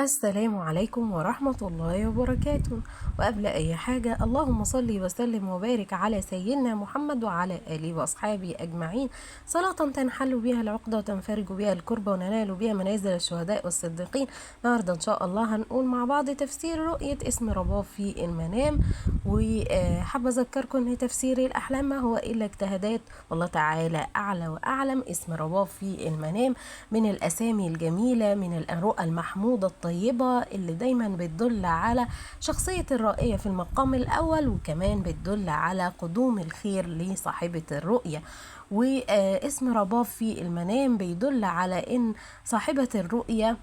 السلام عليكم ورحمة الله وبركاته. وقبل أي حاجة اللهم صل وسلم وبارك على سيدنا محمد وعلى آله وأصحابه أجمعين، صلاة تنحل بها العقدة وتنفرج بها الكربة وننال بها منازل الشهداء والصديقين. النهاردة إن شاء الله هنقول مع بعض تفسير رؤية اسم رباب في المنام. وحابة أذكركم أن تفسير الأحلام ما هو إلا اجتهادات، والله تعالى أعلى وأعلم. اسم رباب في المنام من الأسامي الجميلة، من الرؤى المحمودة الطيبة اللي دايما بتدل على شخصية الرائية في المقام الأول، وكمان بتدل على قدوم الخير لصاحبة الرؤية. واسم رباب في المنام بيدل على إن صاحبة الرؤية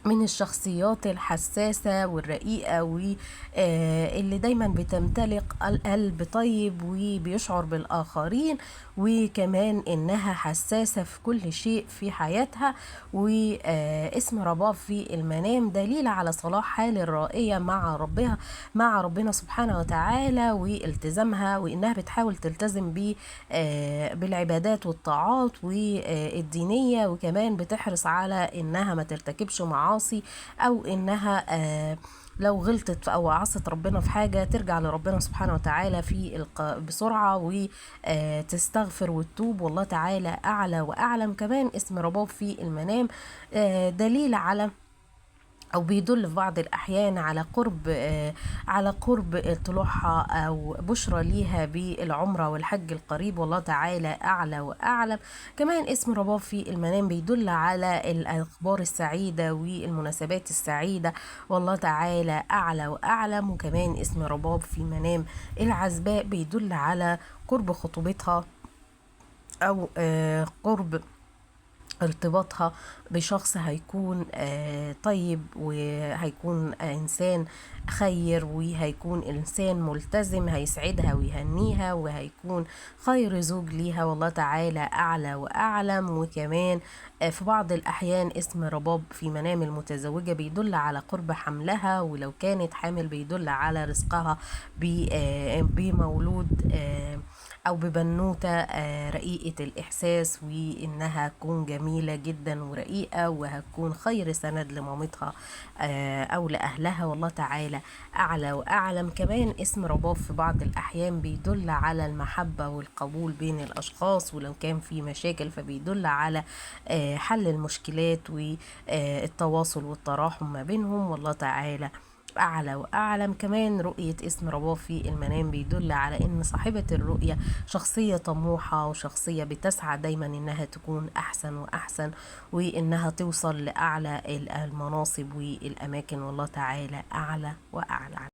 من الشخصيات الحساسة والرقيقة واللي دايما بتمتلك القلب طيب وبيشعر بالآخرين، وكمان إنها حساسة في كل شيء في حياتها. واسم رباب في المنام دليل على صلاح حال الرائية مع ربنا سبحانه وتعالى والتزامها، وإنها بتحاول تلتزم بالعبادات والطاعات والدينية، وكمان بتحرص على إنها ما ترتكبش معاصي، او انها لو غلطت او عصت ربنا في حاجة ترجع لربنا سبحانه وتعالى بسرعة وتستغفر وتتوب، والله تعالى اعلى واعلم. كمان اسم رباب في المنام دليل على او بيدل في بعض الاحيان على قرب طلوعها او بشرى ليها بالعمره والحج القريب، والله تعالى اعلى واعلم. كمان اسم رباب في المنام بيدل على الاخبار السعيده والمناسبات السعيده، والله تعالى اعلى واعلم. وكمان اسم رباب في منام العزباء بيدل على قرب خطوبتها او قرب ارتباطها بشخص هيكون طيب، وهيكون إنسان خير، وهيكون إنسان ملتزم هيسعدها ويهنيها، وهيكون خير زوج ليها، والله تعالى أعلى وأعلم. وكمان في بعض الأحيان اسم رباب في منام المتزوجة بيدل على قرب حملها، ولو كانت حامل بيدل على رزقها بمولود أو ببنوتة رقيقة الإحساس، وإنها تكون جميلة جدا ورقيقة، وهتكون خير سند لمامتها أو لأهلها، والله تعالى أعلى وأعلم. كمان اسم رباب في بعض الأحيان بيدل على المحبة والقبول بين الأشخاص، ولو كان في مشاكل فبيدل على حل المشكلات والتواصل والتراحم ما بينهم، والله تعالى أعلى وأعلم. كمان رؤية اسم رباب في المنام بيدل على إن صاحبة الرؤية شخصية طموحة، وشخصية بتسعى دايما إنها تكون أحسن وأحسن، وإنها توصل لأعلى المناصب والأماكن، والله تعالى أعلى وأعلى.